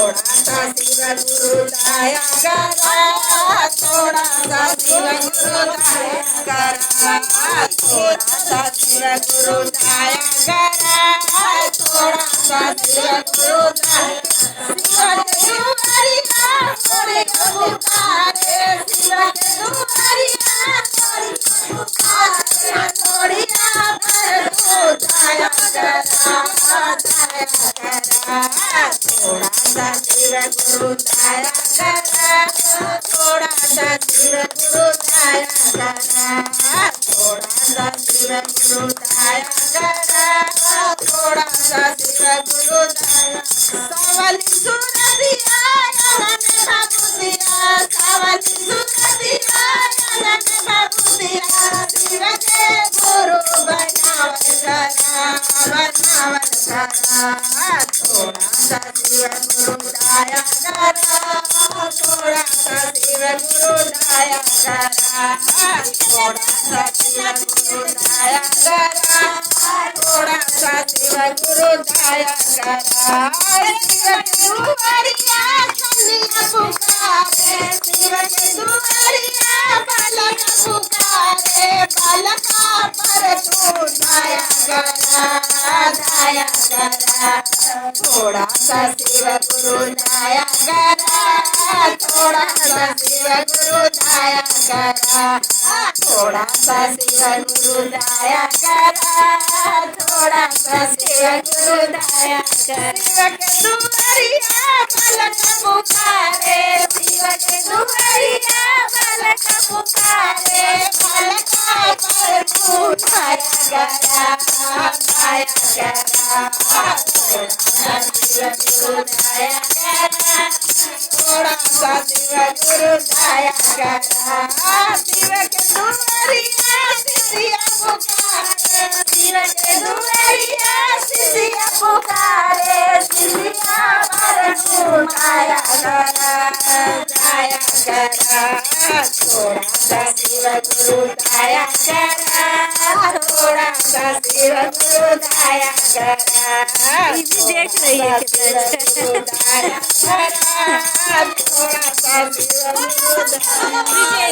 थोड़ा सा शिव गुरु दया करा, थोड़ा सा शिव गुरु दया करा, थोड़ा सा शिव गुरु दया करा, थोड़ा सा शिव गुरु दया शिव के दुआरिया मोरे पुकारे, शिव के दुआरिया मोरे पुकारे, थोड़िया पर तू दया करा, दया करा, थोड़ा सा शिव गुरु दया करा, थोड़ा सा शिव गुरु दया करा, थोड़ा सा शिव गुरु दया करा, थोड़ा सा शिव गुरु दया सावली सुरतिया गगन बाबूदिया, सावली सुरतिया गगन बाबूदिया, शिव के गुरु बनावल करा, बनावल करा, थोड़ा सा शिव गुरु दया करा, थोड़ा सा शिव गुरु दया करा, थोड़ा सा शिव गुरु दया करा, थोड़ा सा शिव गुरु दया करा, शिव के दुआरिया कन्या पुकारे, शिव के दुआरिया बालक पुकारे, बालका पर तू दया करा, दया करा, थोड़ा सा शिव गुरु दया करा, थोड़ा सा शिव गुरु दया करा, थोड़ा सा शिव गुरु दया करा, थोड़ा सा शिव गुरु दया करा, शिव के दुआरिया बालक पुकारे, शिव के दुआरिया बालक पुकारे, बालका पर तू दया करा, दया करा, थोड़ा सा शिव गुरु दया करा, थोड़ा सा शिव गुरु दया करा, शिव के दुआरिया शिष्या पुकारे, शिव के दुआरिया शिष्या पुकारे, शिष्या पर तू दया करा, दया करा, थोड़ा सा शिव गुरु दया करा, थोड़ा सा शिव गुरु दया करा, देख रही है गुरु दया करा, थोड़ा सा शिव गुरु दया